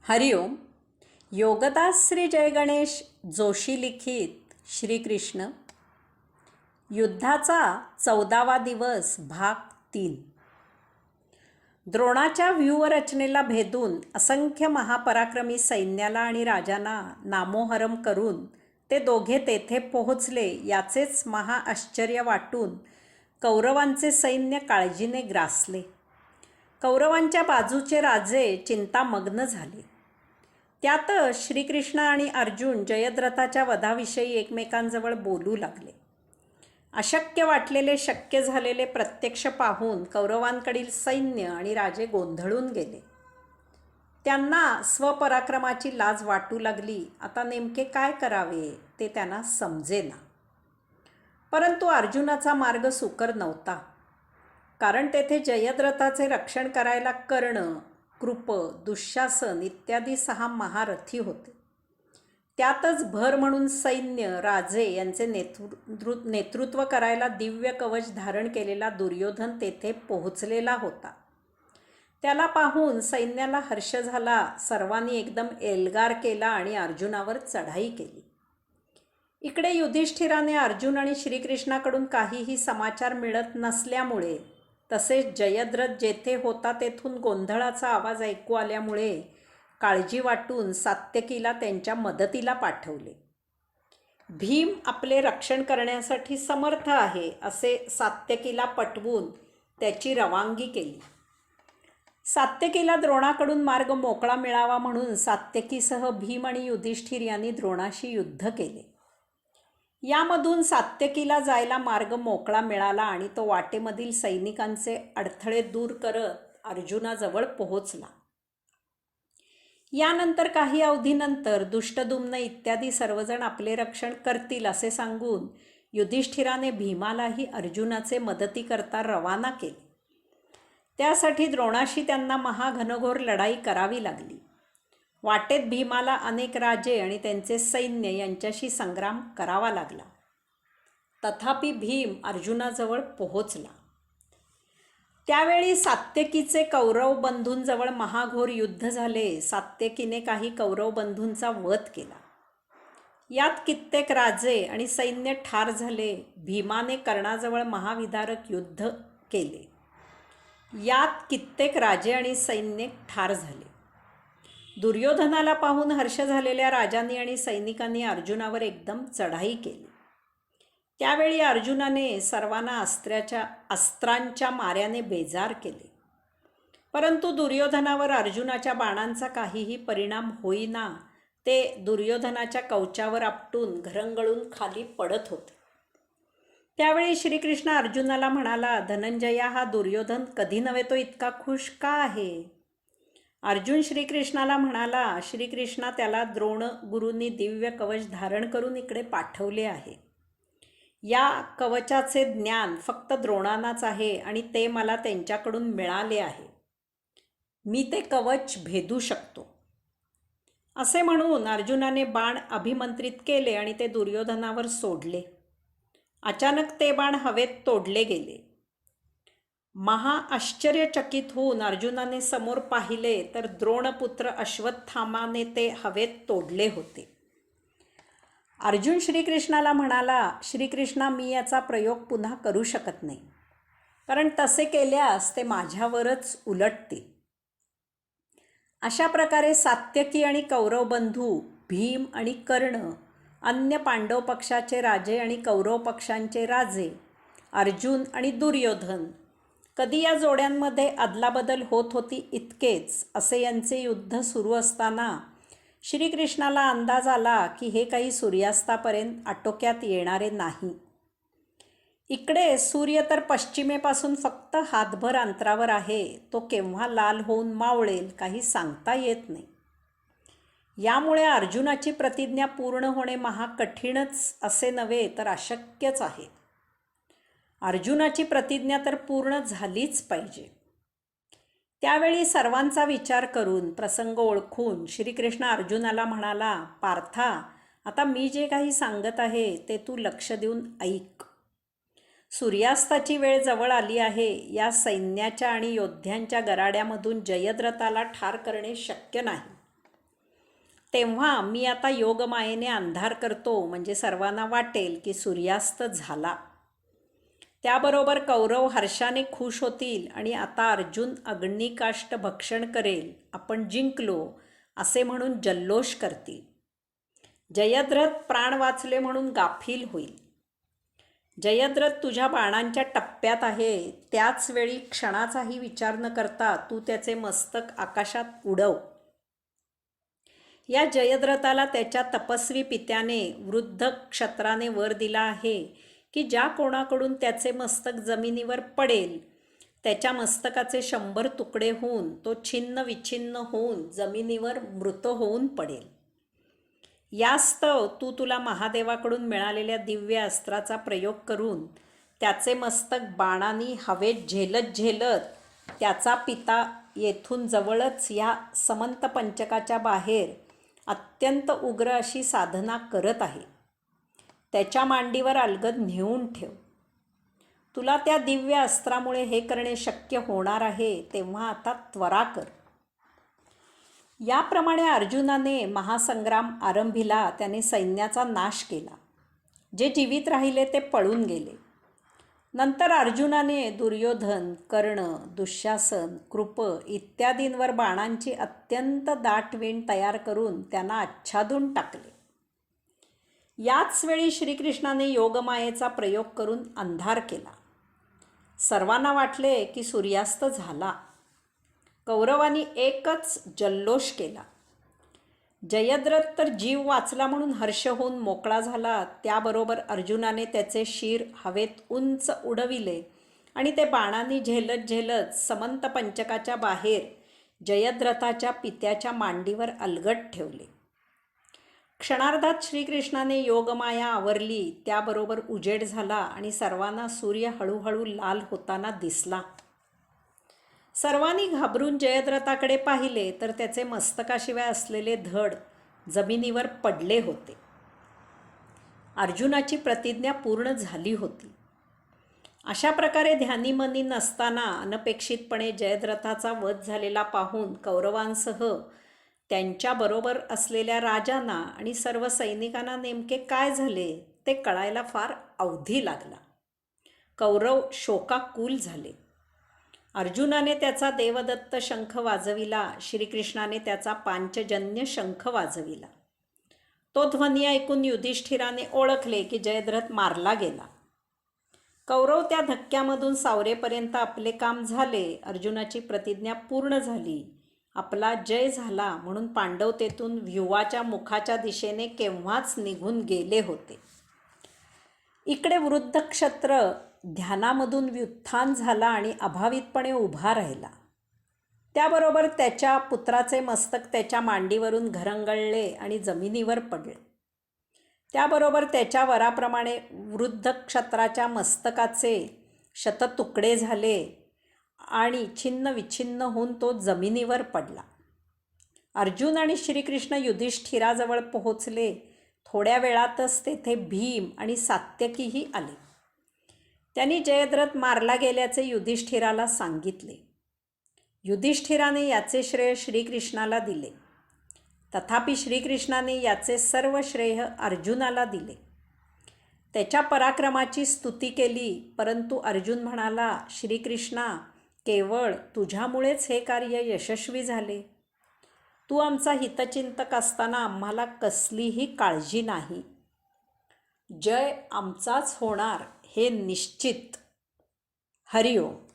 हरिओम. योगदास श्री जयगणेश जोशी लिखित श्रीकृष्ण युद्धाचा 14वा दिवस भाग 3. द्रोणाच्या व्यूहरचनेला भेदून असंख्य महापराक्रमी सैन्याला आणि राजांना नामोहरम करून ते दोघे तेथे पोहोचले याचेच महाआश्चर्य वाटून कौरवांचे सैन्य काळजीने ग्रासले. कौरवांच्या बाजूचे राजे चिंतामग्न झाले. त्यात श्रीकृष्ण आणि अर्जुन जयद्रथाच्या वधाविषयी एकमेकांजवळ बोलू लागले. अशक्य वाटलेले शक्य झालेले प्रत्यक्ष पाहून कौरवांकडील सैन्य आणि राजे गोंधळून गेले. त्यांना स्वपराक्रमाची लाज वाटू लागली. आता नेमके काय करावे ते त्यांना समजेना. परंतु अर्जुनाचा मार्ग सुकर नव्हता, कारण तेथे जयद्रथाचे रक्षण करायला कर्ण, कृप, दुःशासन इत्यादी 6 महारथी होते. त्यातच भर म्हणून सैन्य, राजे यांचे नेतृत्व करायला दिव्य कवच धारण केलेला दुर्योधन तेथे पोहोचलेला होता. त्याला पाहून सैन्याला हर्ष झाला. सर्वांनी एकदम एल्गार केला आणि अर्जुनावर चढाई केली. इकडे युधिष्ठिराने अर्जुन आणि श्रीकृष्णाकडून काहीही समाचार मिळत नसल्यामुळे, तसेच जयद्रथ जेथे होता तेथून गोंधळाचा आवाज ऐकू आल्यामुळे काळजी वाटून सात्यकीला त्यांच्या मदतीला पाठवले. भीम आपले रक्षण करण्यासाठी समर्थ आहे असे सात्यकीला पटवून त्याची रवानगी केली. सात्यकीला द्रोणाकडून मार्ग मोकळा मिळावा म्हणून सात्यकीसह भीम आणि युधिष्ठिर यांनी द्रोणाशी युद्ध केले. यामधून सात्यकीला जायला मार्ग मोकळा मिळाला आणि तो वाटेमधील सैनिकांचे अडथळे दूर करत अर्जुनाजवळ पोहोचला. यानंतर काही अवधीनंतर दुष्टदुम्न इत्यादी सर्वजण आपले रक्षण करतील असे सांगून युधिष्ठिराने भीमालाही अर्जुनाचे मदतीकरता रवाना केले. त्यासाठी द्रोणाशी त्यांना महाघनघोर लढाई करावी लागली. वाटेत भीमाला अनेक राजे आणि त्यांचे सैन्य यांच्याशी संग्राम करावा लागला. तथापि भीम अर्जुनाजवळ पोहोचला. त्यावेळी सात्यकीचे कौरव बंधूंजवळ महाघोर युद्ध झाले. सात्यकीने काही कौरव बंधूंचा वध केला. यात कित्येक राजे आणि सैन्य ठार झाले. भीमाने कर्णाजवळ महाविदारक युद्ध केले. यात कित्येक राजे आणि सैन्य ठार झाले. दुर्योधनाला पाहून हर्ष झालेल्या राजांनी आणि सैनिकांनी अर्जुनावर एकदम चढाई केली. त्यावेळी अर्जुनाने सर्वांना अस्त्रांच्या माऱ्याने बेजार केले. परंतु दुर्योधनावर अर्जुनाच्या बाणांचा काहीही परिणाम होईना. ते दुर्योधनाच्या कवचावर आपटून घरंगळून खाली पडत होते. त्यावेळी श्रीकृष्ण अर्जुनाला म्हणाला, धनंजया, हा दुर्योधन कधी नव्हे तो इतका खुश का आहे? अर्जुन श्रीकृष्णाला म्हणाला, श्रीकृष्णा, त्याला द्रोण गुरूंनी दिव्य कवच धारण करून इकडे पाठवले आहे. या कवचाचे ज्ञान फक्त द्रोणांनाच आहे आणि ते मला त्यांच्याकडून मिळाले आहे. मी ते कवच भेदू शकतो. असे म्हणून अर्जुनाने बाण अभिमंत्रित केले आणि ते दुर्योधनावर सोडले. अचानक ते बाण हवेत तोडले गेले. महाआश्चर्यचकित होऊन अर्जुनाने समोर पाहिले तर द्रोणपुत्र अश्वत्थामाने ते हवेत तोडले होते. अर्जुन श्रीकृष्णाला म्हणाला, श्रीकृष्णा, मी याचा प्रयोग पुन्हा करू शकत नाही, कारण तसे केल्यास ते माझ्यावरच उलटते. अशा प्रकारे सात्यकी आणि कौरव बंधू भीम आणि कर्ण, अन्य पांडव पक्षाचे राजे आणि कौरव पक्षांचे राजे, अर्जुन आणि दुर्योधन, कधी या जोड्यांमध्ये अदलाबदल होत होती इतकेच. असे यांचे युद्ध सुरू असताना श्रीकृष्णाला अंदाज आला की हे काही सूर्यास्तापर्यंत आटोक्यात येणारे नाही. इकडे सूर्य तर पश्चिमेपासून फक्त हातभर अंतरावर आहे. तो केव्हा लाल होऊन मावळेल काही सांगता येत नाही. यामुळे अर्जुनाची प्रतिज्ञा पूर्ण होणे महाकठीणच असे नव्हे तर अशक्यच आहे. अर्जुनाची प्रतिज्ञा तर पूर्ण झालीच पाहिजे. त्यावेळी सर्वांचा विचार करून, प्रसंग ओळखून श्रीकृष्ण अर्जुनाला म्हणाला, पार्था, आता मी जे काही सांगत आहे ते तू लक्ष देऊन ऐक. सूर्यास्ताची वेळ जवळ आली आहे. या सैन्याच्या आणि योद्ध्यांच्या गराड्यामधून जयद्रथाला ठार करणे शक्य नाही. तेव्हा मी आता योगमायेने अंधार करतो म्हणजे सर्वांना वाटेल की सूर्यास्त झाला. त्याबरोबर कौरव हर्षाने खुश होतील आणि आता अर्जुन अग्निकाष्ठ भक्षण करेल, आपण जिंकलो असे म्हणून जल्लोष करतील. जयद्रथ प्राण वाचले म्हणून गाफील होईल. जयद्रथ तुझ्या बाणांच्या टप्प्यात आहे, त्याच वेळी क्षणाचाही विचार न करता तू त्याचे मस्तक आकाशात उडव. या जयद्रथाला त्याच्या तपस्वी पित्याने वृद्ध क्षत्राने वर दिला आहे की ज्या कोणाकडून त्याचे मस्तक जमिनीवर पडेल त्याच्या मस्तकाचे 100 तुकडे होऊन तो छिन्न विछिन्न होऊन जमिनीवर मृत होऊन पडेल. यास्तव तू तुला महादेवाकडून मिळालेल्या दिव्य अस्त्राचा प्रयोग करून त्याचे मस्तक बाणांनी हवेत झेलत झेलत त्याचा पिता येथून जवळच या समंत पंचकाच्या बाहेर अत्यंत उग्र अशी साधना करत आहे. त्याच्या मांडीवर अलगद नेऊन ठेव. तुला त्या दिव्य अस्त्रामुळे हे करणे शक्य होणार आहे, तेव्हा आता त्वरा कर. याप्रमाणे अर्जुनाने महासंग्राम आरंभिला. त्याने सैन्याचा नाश केला. जे जीवित राहिले ते पळून गेले. नंतर अर्जुनाने दुर्योधन, कर्ण, दुःशासन, कृप इत्यादींवर बाणांची अत्यंत दाट विण तयार करून त्यांना आच्छादून टाकले. याच वेळी श्रीकृष्णाने योगमायेचा प्रयोग करून अंधार केला. सर्वांना वाटले की सूर्यास्त झाला. कौरवांनी एकच जल्लोष केला. जयद्रथ तर जीव वाचला म्हणून हर्ष होऊन मोकळा झाला. त्याबरोबर अर्जुनाने त्याचे शीर हवेत उंच उडविले आणि ते बाणांनी झेलत झेलत समंत पंचकाच्या बाहेर जयद्रथाच्या पित्याच्या मांडीवर अलगद ठेवले. क्षणार्धात श्रीकृष्णाने योगमाया आवरली. त्याबरोबर उजेड झाला आणि सर्वांना सूर्य हळूहळू लाल होताना दिसला. सर्वांनी घाबरून जयद्रथाकडे पाहिले तर त्याचे मस्तकाशिवाय असलेले धड जमिनीवर पडले होते. अर्जुनाची प्रतिज्ञा पूर्ण झाली होती. अशा प्रकारे ध्यानीमनी नसताना अनपेक्षितपणे जयद्रथाचा वध झालेला पाहून कौरवांसह त्यांच्याबरोबर असलेल्या राजांना आणि सर्व सैनिकांना नेमके काय झाले ते कळायला फार अवधी लागला. कौरव शोकाकुल झाले. अर्जुनाने त्याचा देवदत्त शंख वाजविला. श्रीकृष्णाने त्याचा पांचजन्य शंख वाजविला. तो ध्वनी ऐकून युधिष्ठिराने ओळखले की जयद्रथ मारला गेला. कौरव त्या धक्क्यामधून सावरेपर्यंत आपले काम झाले. अर्जुनाची प्रतिज्ञा पूर्ण झाली. आपला जय झाला म्हणून पांडव तेथून व्यूहाच्या मुखाच्या दिशेने केव्हाच निघून गेले होते. इकडे वृद्ध क्षत्र ध्यानामधून व्युत्थान झाला आणि अभावितपणे उभा राहिला. त्याबरोबर त्याच्या पुत्राचे मस्तक त्याच्या मांडीवरून घरंगळले आणि जमिनीवर पडले. त्याबरोबर त्याच्या वराप्रमाणे वृद्ध क्षत्राच्या मस्तकाचे शततुकडे झाले आणि छिन्न विछिन्न होऊन तो जमिनीवर पडला. अर्जुन आणि श्रीकृष्ण युधिष्ठिराजवळ पोहोचले. थोड्या वेळातच तेथे भीम आणि सात्यकीही आले. त्यांनी जयद्रथ मारला गेल्याचे युधिष्ठिराला सांगितले. युधिष्ठिराने याचे श्रेय श्रीकृष्णाला दिले. तथापि श्रीकृष्णाने याचे सर्व श्रेय अर्जुनाला दिले. त्याच्या पराक्रमाची स्तुती केली. परंतु अर्जुन म्हणाला, श्रीकृष्णा, केवळ तुझ्यामुळेच हे कार्य यशस्वी झाले. तू आमचा हितचिंतक असताना आम्हाला कसलीही काळजी नाही. जय आमचाच होणार हे निश्चित. हरिओम.